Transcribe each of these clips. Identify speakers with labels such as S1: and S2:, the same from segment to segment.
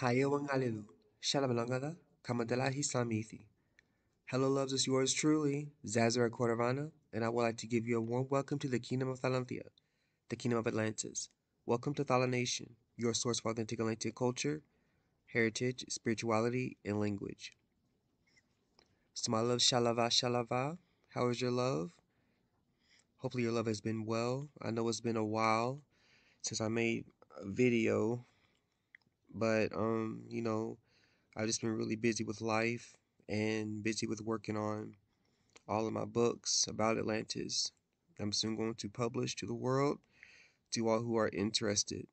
S1: Hayawang Alilu, Shalamalangala, Kamadalahi Slamithi. Hello, loves, it's yours truly, Zazara Cordovana, and I would like to give you a warm welcome to the Kingdom of Thalanthia, the Kingdom of Atlantis. Welcome to Thala Nation, your source for authentic Atlantean culture, heritage, spirituality, and language. So, my love, Shalava, Shalava, how is your love? Hopefully, your love has been well. I know it's been a while since I made a video, but, I've just been really busy with life and busy with working on all of my books about Atlantis. I'm soon going to publish to the world, to all who are interested.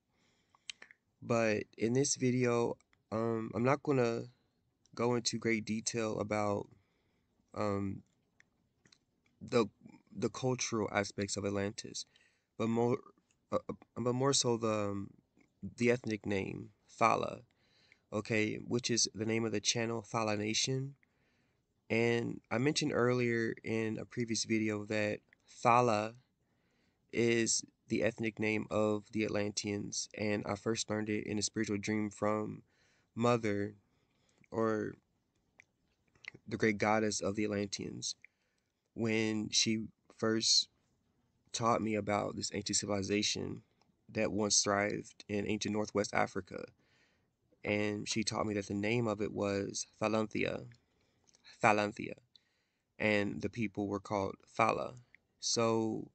S1: But in this video, I'm not going to go into great detail about um, the the cultural aspects of Atlantis, but more so the ethnic name Thala, okay, which is the name of the channel Thala Nation. And I mentioned earlier in a previous video that Thala is the ethnic name of the Atlanteans, and I first learned it in a spiritual dream from Mother, or the great goddess of the Atlanteans, when she first taught me about this ancient civilization that once thrived in ancient Northwest Africa. And she taught me that the name of it was Thalanthia, and the people were called Thala. So,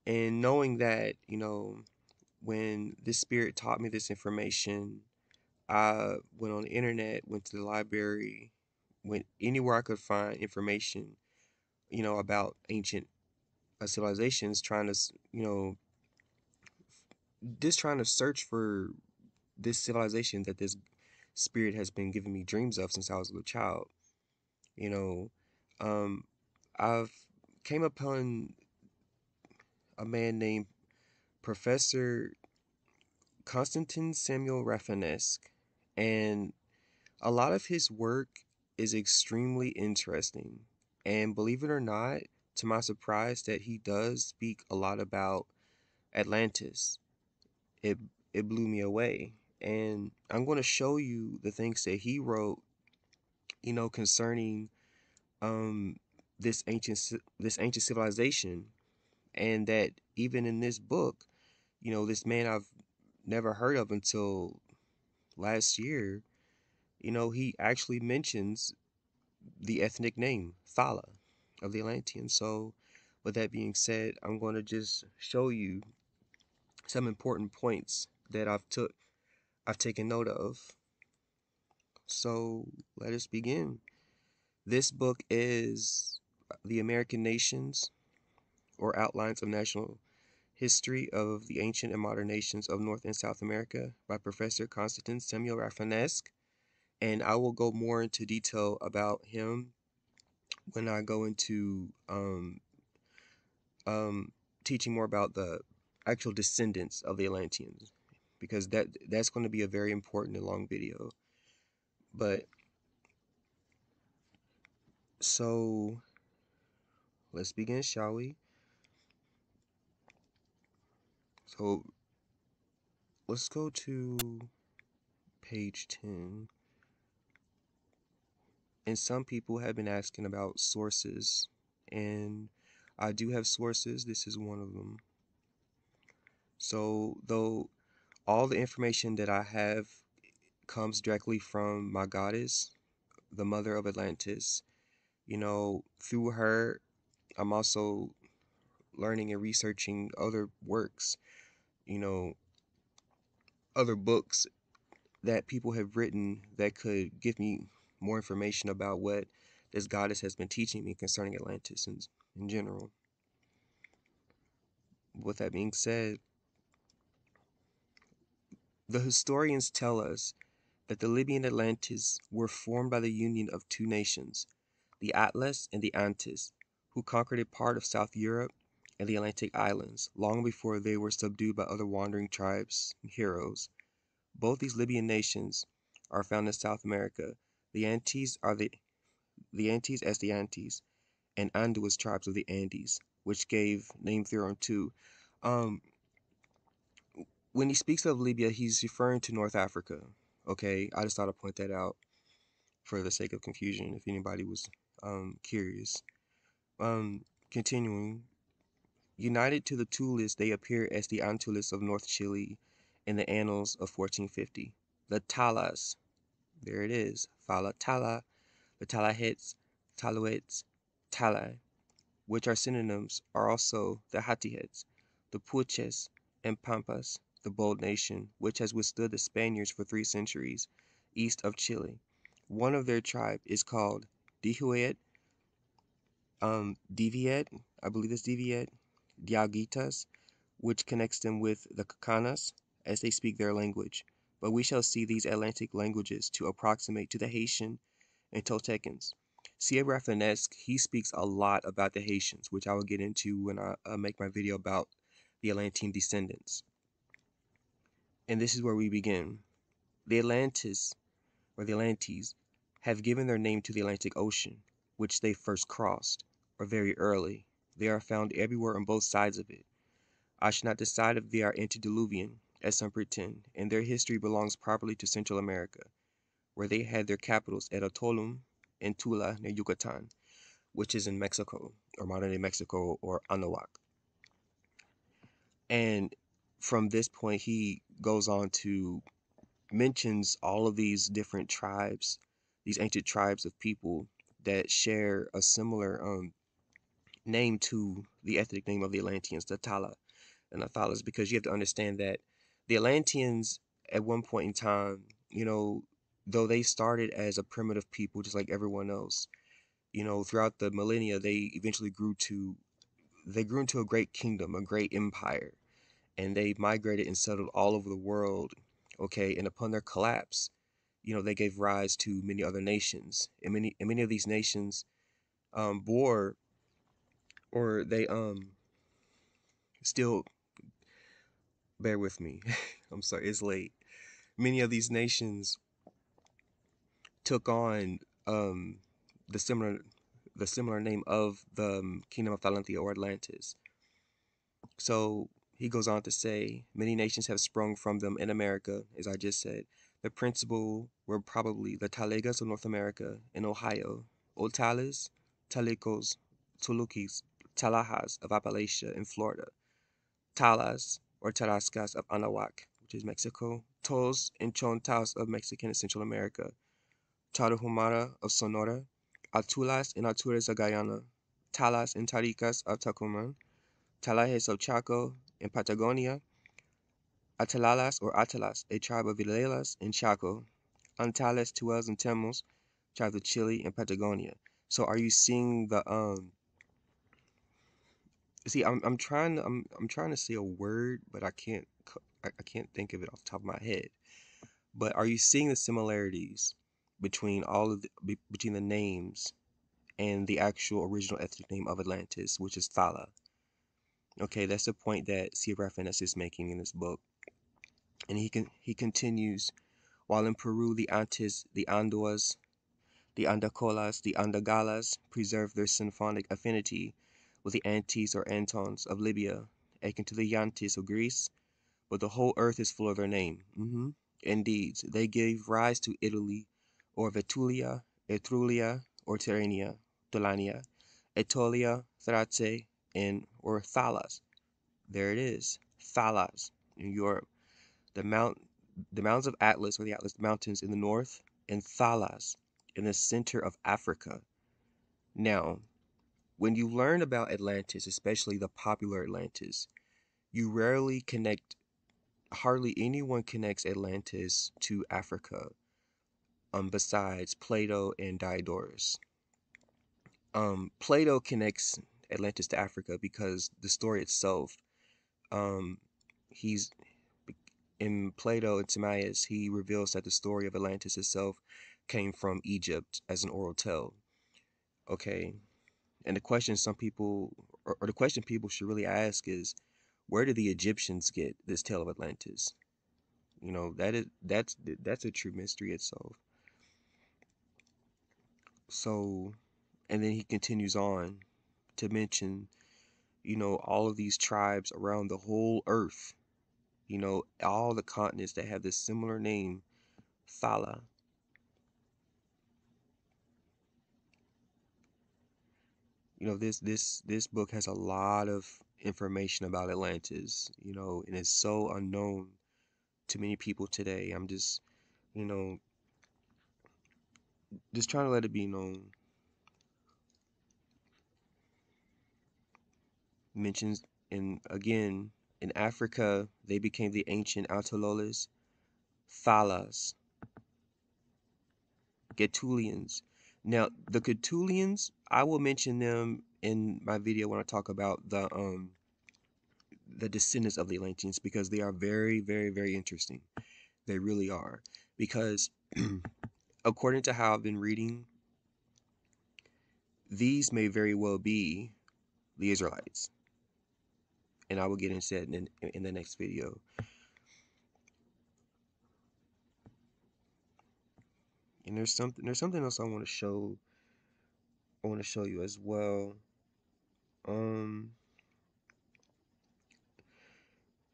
S1: in knowing that, when this spirit taught me this information, I went on the internet, went to the library, went anywhere I could find information, about ancient civilizations, trying to, just trying to search for this civilization that this spirit has been giving me dreams of since I was a little child. You know, um, I've came upon a man named Professor Constantin Samuel Rafinesque, and a lot of his work is extremely interesting. And believe it or not, to my surprise, that he does speak a lot about Atlantis. It it blew me away. And I'm going to show you the things that he wrote, concerning um this ancient civilization, and that even in this book, this man I've never heard of until last year, he actually mentions the ethnic name, Thala, of the Atlanteans. So, with that being said, I'm going to just show you some important points that I've taken note of. So, let us begin. This book is The American Nations, or Outlines of National History of the Ancient and Modern Nations of North and South America by Professor Constantin Samuel Rafinesque. And I will go more into detail about him when I go into um, teaching more about the actual descendants of the Atlanteans, because that's going to be a very important and long video. But so let's begin, shall we? So let's go to page 10. And some people have been asking about sources, and I do have sources. This is one of them. So, though all the information that I have comes directly from my goddess, the mother of Atlantis, through her, I'm also learning and researching other works, you know, other books that people have written that could give me more information about what this goddess has been teaching me concerning Atlantis in general. With that being said, the historians tell us that the Libyan Atlantes were formed by the union of two nations, the Atlas and the Antis, who conquered a part of South Europe and the Atlantic islands long before they were subdued by other wandering tribes and heroes. Both these Libyan nations are found in South America. The Antes are the Antes as the Antes, and Anduas tribes of the Andes, which gave name thereon to. Um, when he speaks of Libya, he's referring to North Africa. Okay, I just thought I'd point that out for the sake of confusion if anybody was curious. Continuing, united to the Tulis, they appear as the Antulis of North Chile in the annals of 1450. The Talas, there it is, Thala Tala, the Talahetes, Taluets, Talai, which are synonyms, are also the Hatihetes, the Puches, and Pampas, the bold nation, which has withstood the Spaniards for 3 centuries, east of Chile. One of their tribe is called Dihuet, Diviet, I believe it's Diviet, Diaguitas, which connects them with the Cacanas, as they speak their language. But we shall see these Atlantic languages to approximate to the Haitian and Toltecans. C.A. Rafinesque, he speaks a lot about the Haitians, which I will get into when I make my video about the Atlantean descendants. And this is where we begin. The Atlantis, or the Atlantes, have given their name to the Atlantic Ocean, which they first crossed, or very early. They are found everywhere on both sides of it. I should not decide if they are antediluvian, as some pretend, and their history belongs properly to Central America, where they had their capitals at Atolum and Tula near Yucatan, which is in Mexico, or modern-day Mexico, or Anahuac. And from this point, he goes on to mentions all of these different tribes, these ancient tribes of people that share a similar name to the ethnic name of the Atlanteans, the Thala and the Thalas, because you have to understand that the Atlanteans at one point in time, though they started as a primitive people just like everyone else, throughout the millennia, they grew into a great kingdom, a great empire, and they migrated and settled all over the world. Okay, and upon their collapse, they gave rise to many other nations, and many of these nations bore, or they still, bear with me. I'm sorry, it's late. Many of these nations took on the similar name of the Kingdom of Thalanthia or Atlantis. So he goes on to say, many nations have sprung from them in America, as I just said. The principal were probably the Talegas of North America and Ohio, Otales, Talecos, Tulukis, Talajas of Appalachia in Florida, Talas or Tarascas of Anahuac, which is Mexico, Tos and Chontas of Mexican and Central America, Tarahumara of Sonora, Atulas and Atures of Guyana, Talas and Taricas of Tucumán, Talajes of Chaco and Patagonia, Atalalas or Atalas, a tribe of Vilelas in Chaco, Antales, Tuels, and Temos, tribes of Chile and Patagonia. So are you seeing the see I'm trying to say a word, but I can't think of it off the top of my head. But are you seeing the similarities between between the names and the actual original ethnic name of Atlantis, which is Thala? Okay, that's the point that C. Rafinas is making in this book. And he continues, while in Peru the Antes, the Andoas, the Andacolas, the Andagalas preserve their symphonic affinity with the Antes or Antons of Libya, akin to the Yantis of Greece, but the whole earth is full of their name. Indeed, they gave rise to Italy, or Vetulia, Etrulia, or Terrania, Tolania, Etolia, Thrace, and or Thalas. There it is, Thalas in Europe. The mountains of Atlas, or the Atlas Mountains in the north, and Thalas in the center of Africa. Now, when you learn about Atlantis, especially the popular Atlantis, you rarely connect, hardly anyone connects Atlantis to Africa, besides Plato and Diodorus. Plato connects Atlantis to Africa because the story itself, he's in Plato and Timaeus, he reveals that the story of Atlantis itself came from Egypt as an oral tale. Okay, and the question some people, or the question people should really ask is, where did the Egyptians get this tale of Atlantis? That's a true mystery itself. So, and then he continues on to mention, all of these tribes around the whole earth, all the continents that have this similar name Thala. This book has a lot of information about Atlantis, and it's so unknown to many people today. I'm just, you know, just trying to let it be known. Mentions again in Africa, they became the ancient Autololes, Thalas, Getulians. Now, the Getulians, I will mention them in my video when I talk about the descendants of the Atlanteans because they are very, very, very interesting. They really are. Because according to how I've been reading, these may very well be the Israelites. And I will get into that in the next video. And there's something else I want to show. I want to show you as well.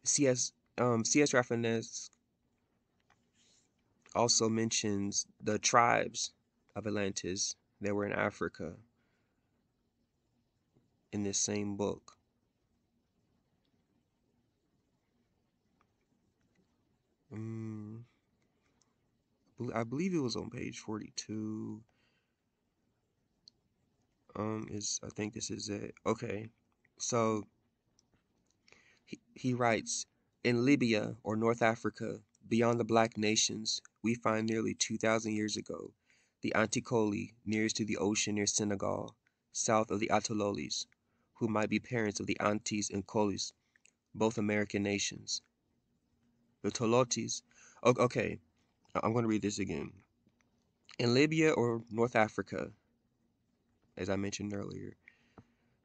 S1: C.S. Raffines also mentions the tribes of Atlantis that were in Africa in this same book. I believe it was on page 42. I think this is it. Okay. So he writes, in Libya or North Africa, beyond the black nations, we find nearly 2,000 years ago, the Anticoli nearest to the ocean near Senegal, south of the Atololis, who might be parents of the Antis and Colis, both American nations. The Tolotis, okay, I'm going to read this again. In Libya or North Africa, as I mentioned earlier,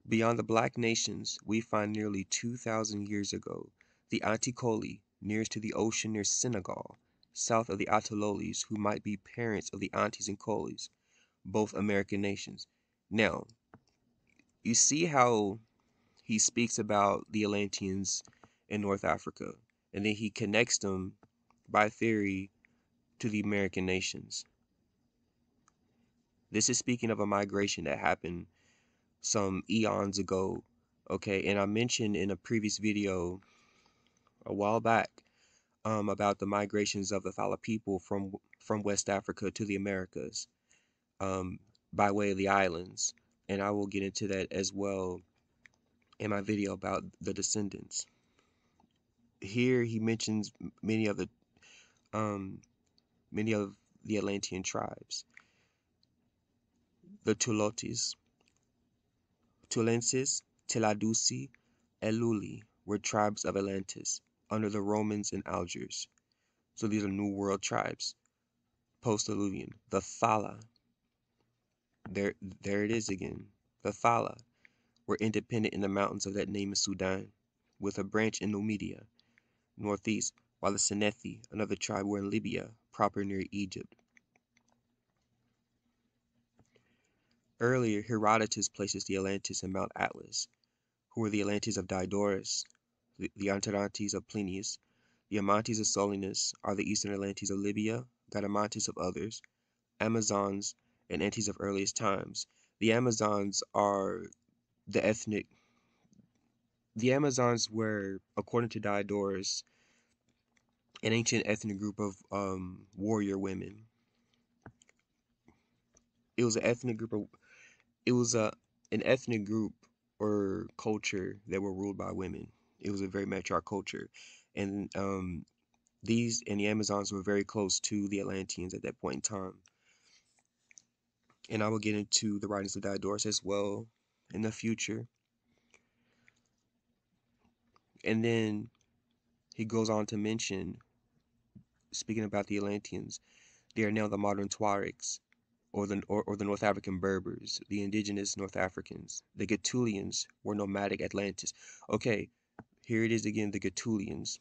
S1: beyond the black nations, we find nearly 2,000 years ago, the Anticoli, nearest to the ocean near Senegal, south of the Atololis, who might be parents of the Antis and Colis, both American nations. Now, you see how he speaks about the Atlanteans in North Africa, and then he connects them by theory to the American nations. This is speaking of a migration that happened some eons ago, okay? And I mentioned in a previous video a while back about the migrations of the Thala people from West Africa to the Americas by way of the islands. And I will get into that as well in my video about the descendants. Here he mentions many of the um, Atlantean tribes. The Tulotis, Tulensis, Tiladusi, Eluli were tribes of Atlantis under the Romans in Algiers. So these are New World tribes, post-Diluvian. The Thala, there it is again. The Thala were independent in the mountains of that name in Sudan, with a branch in Numidia, northeast, while the Senethi, another tribe, were in Libya, proper near Egypt. Earlier, Herodotus places the Atlantis in Mount Atlas, who were the Atlantes of Diodorus, the Antarantes of Plinius, the Amantes of Solinus are the eastern Atlantes of Libya, Gadamantes of others, Amazons, and Antes of earliest times. The Amazons are the ethnic. The Amazons were, according to Diodorus, an ancient ethnic group of warrior women. It was an ethnic group of. It was an ethnic group or culture that were ruled by women. It was a very matriarch culture, and the Amazons were very close to the Atlanteans at that point in time. And I will get into the writings of Diodorus as well in the future. And then he goes on to mention, speaking about the Atlanteans, they are now the modern Tuaregs, or the North African Berbers, the indigenous North Africans. The Getulians were nomadic Atlantis. Okay, here it is again, the Getulians.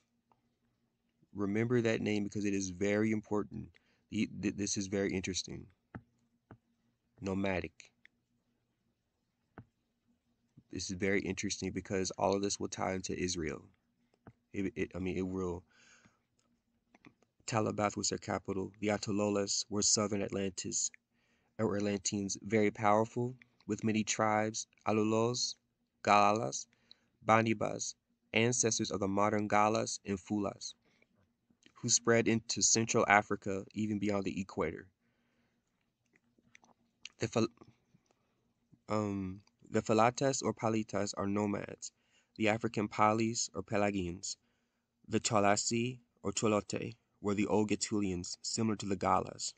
S1: Remember that name because it is very important. This is very interesting. Nomadic. This is very interesting because all of this will tie into Israel. I mean, it will Thala was their capital. The Atalolas were southern Atlantis, or Atlanteans, very powerful, with many tribes, Alulos, Galalas, Banibas, ancestors of the modern Galas and Fulas, who spread into Central Africa even beyond the equator. The, the Falatas or Palitas are nomads. The African Palis or Pelagians. The Cholasi or Cholote were the old Gaetulians, similar to the Galas.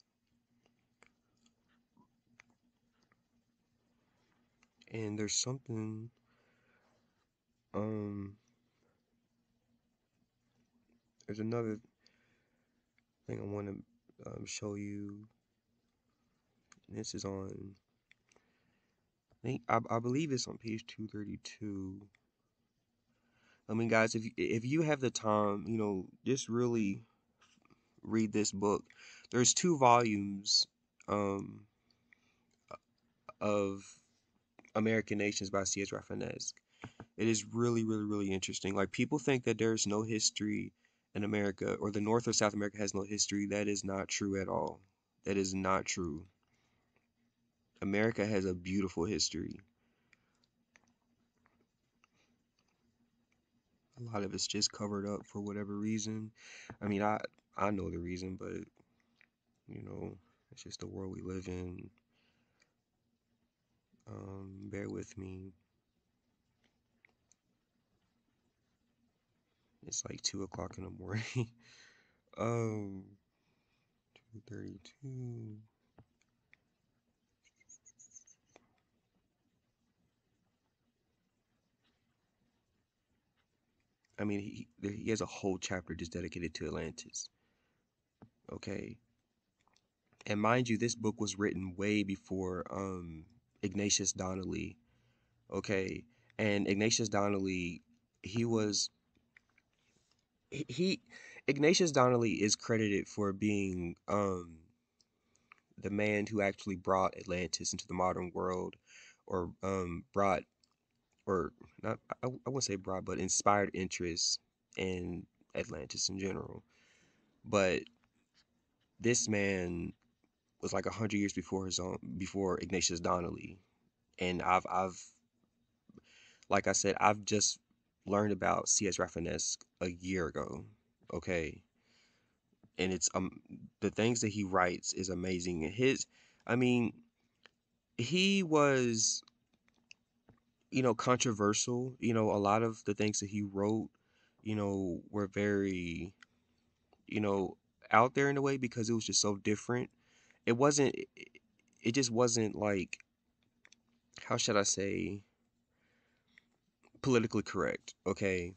S1: And there's something, um, there's another thing I want to show you. This is on, I believe it's on page 232. I mean, guys, if you have the time, just really read this book. There's two volumes um, of American Nations by C.S. Rafinesque. It is really, really, really interesting. Like, people think that there's no history in America, or the North or South America has no history. That is not true at all. That is not true. America has a beautiful history. A lot of it's just covered up for whatever reason. I mean, I know the reason, but it's just the world we live in. Bear with me. It's like 2 o'clock in the morning. um, 2:32. I mean, he has a whole chapter just dedicated to Atlantis. Okay, and mind you, this book was written way before Ignatius Donnelly. Okay, and Ignatius Donnelly, he was he Ignatius Donnelly is credited for being the man who actually brought Atlantis into the modern world, or brought, or not, I wouldn't say brought, but inspired interest in Atlantis in general. But this man was like 100 years before Ignatius Donnelly, and I've like I said, I've just learned about C.S. Rafinesque a year ago. Okay, and it's the things that he writes is amazing. I mean, he was controversial. A lot of the things that he wrote, were very, you know, out there in a way, because it was just so different. It wasn't, it just wasn't like, how should I say, politically correct, okay?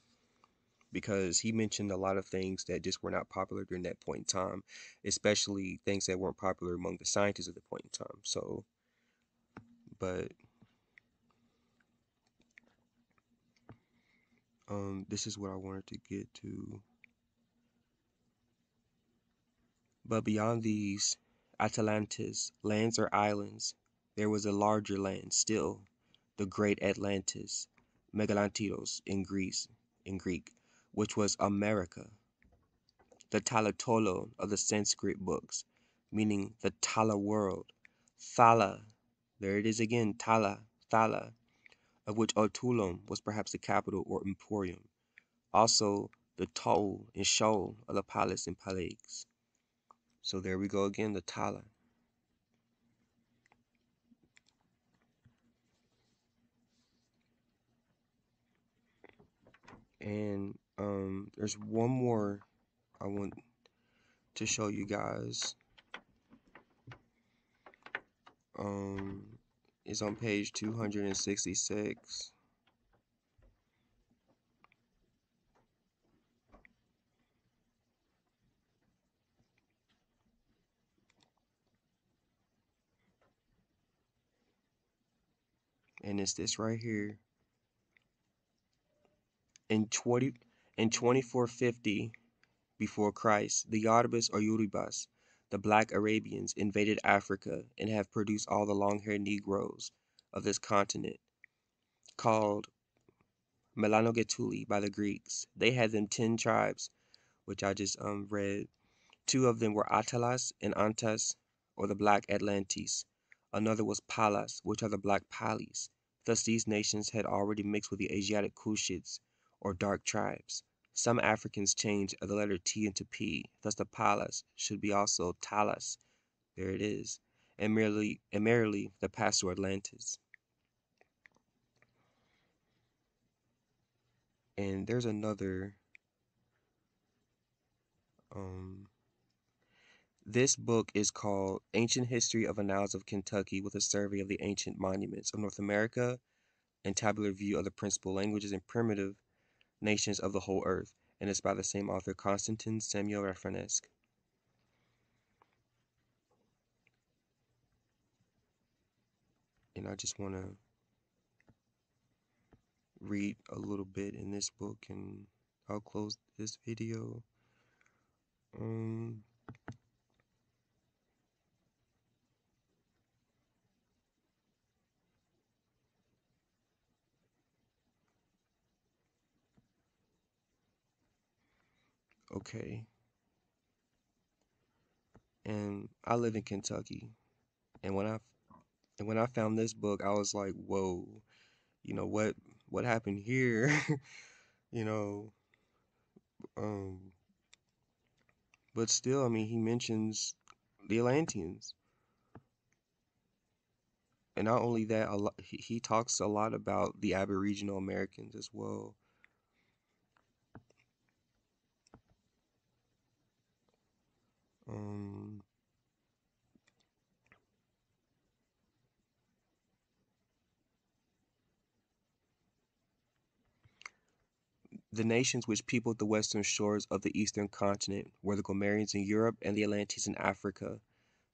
S1: Because he mentioned a lot of things that just were not popular during that point in time, especially things that weren't popular among the scientists at the point in time. So, but this is what I wanted to get to. But beyond these Atalantis, lands or islands, there was a larger land still, the great Atlantis, Megalantidos in Greek, which was America, the Talatolo of the Sanskrit books, meaning the Thala world, Thala, there it is again, Thala, of which Otulum was perhaps the capital or emporium, also the Ta'u and Shoal of the palace and palaces. So there we go again, the Thala. And there's one more I want to show you guys. It's on page 266. And it's this right here. In 2450 before Christ, the Yarubas or Yorubas, the black Arabians, invaded Africa and have produced all the long-haired Negroes of this continent, called Melanogetuli by the Greeks. They had them 10 tribes, which I just read. Two of them were Atalas and Antas, or the Black Atlantes. Another was Palas, which are the Black Palis. Thus, these nations had already mixed with the Asiatic Kushites, or dark tribes. Some Africans changed the letter T into P, thus the Palas should be also Talas. There it is. And merely the Pastor Atlantis. And there's another um this book is called Ancient History of Annals of Kentucky with a Survey of the Ancient Monuments of North America and Tabular View of the Principal Languages and Primitive Nations of the Whole Earth. And it's by the same author, Constantin Samuel Rafinesque. And I just want to read a little bit in this book and I'll close this video. Um, okay. And I live in Kentucky. And when I found this book, I was like, whoa, you know what happened here? you know, um, but still, I mean, he mentions the Atlanteans, and not only that, he talks a lot about the Aboriginal Americans as well. Um, the nations which peopled the western shores of the eastern continent were the Gomerians in Europe and the Atlantes in Africa.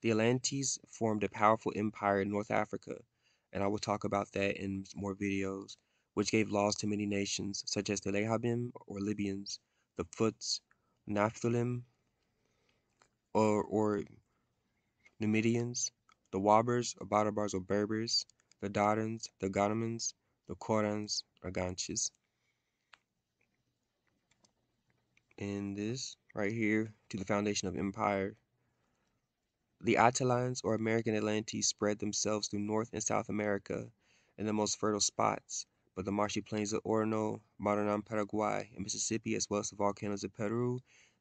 S1: The Atlantes formed a powerful empire in North Africa, and I will talk about that in more videos, which gave laws to many nations, such as the Lehabim or Libyans, the Futs, Naphthalim or Numidians, the Wabers or Badabars or Berbers, the Dardans, the Ghanemans, the Korans or Ganches. And this right here to the foundation of empire. The Atlanteans or American Atlantes spread themselves through North and South America in the most fertile spots, but the marshy plains of Orono, modern Paraguay, and Mississippi, as well as the volcanoes of Peru,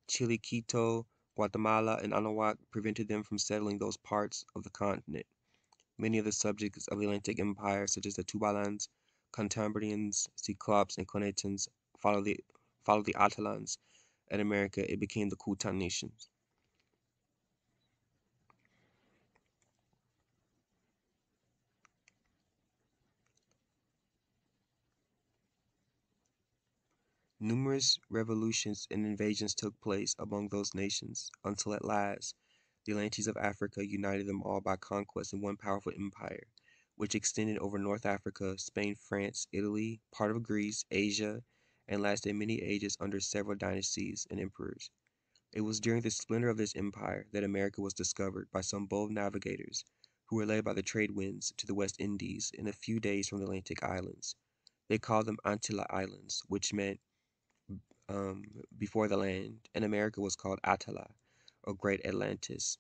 S1: Chile, Quito, Guatemala, and Anahuac prevented them from settling those parts of the continent. Many of the subjects of the Atlantic Empire, such as the Tubalans, Cantabrians, Cyclops, and Conetans, followed the Atlanteans. In America, it became the Kutan nations. Numerous revolutions and invasions took place among those nations, until at last the Atlantes of Africa united them all by conquest in one powerful empire, which extended over North Africa, Spain, France, Italy, part of Greece, Asia, and lasted many ages under several dynasties and emperors. It was during the splendor of this empire that America was discovered by some bold navigators who were led by the trade winds to the West Indies in a few days from the Atlantic islands. They called them Antilla Islands, which meant um, before the land, and America was called Atala, or Great Atlantis.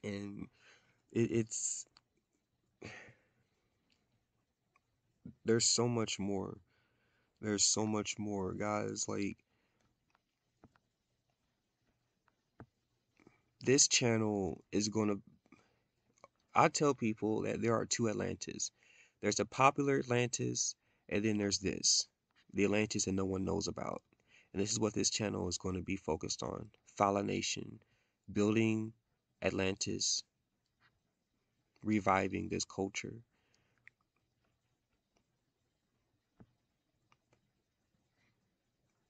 S1: And it's there's so much more. There's so much more, guys. Like this channel is gonna. I tell people that there are two Atlantis. There's the popular Atlantis, and then there's this, the Atlantis that no one knows about. And this is what this channel is going to be focused on: Thala Nation, building Atlantis, reviving this culture.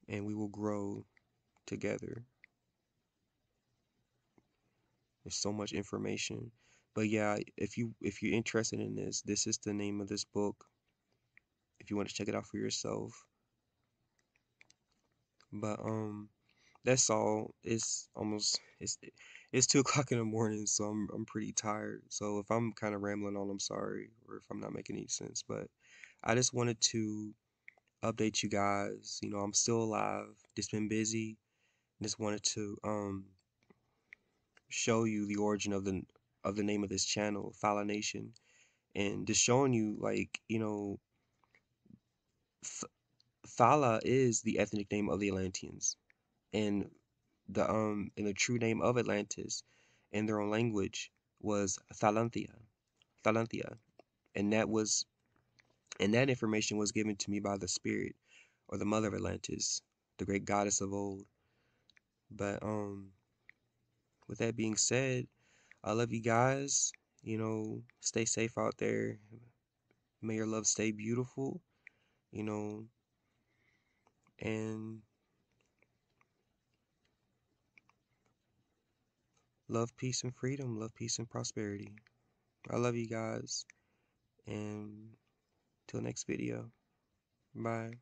S1: And we will grow together. There's so much information. But yeah, if you're interested in this, this is the name of this book. If you want to check it out for yourself. But that's all. It's 2 o'clock in the morning, so I'm pretty tired. So if I'm kind of rambling on, I'm sorry, or if I'm not making any sense. But I just wanted to update you guys. You know, I'm still alive. Just been busy. Just wanted to show you the origin of the name of this channel, Thala Nation, and just showing you, like, you know, Th Thala is the ethnic name of the Atlanteans, and the true name of Atlantis in their own language was Thalanthia, and that information was given to me by the spirit, or the mother of Atlantis, the great goddess of old. But with that being said, I love you guys. You know, stay safe out there. May your love stay beautiful, you know, and love, peace, and freedom. Love, peace, and prosperity. I love you guys. And till next video. Bye.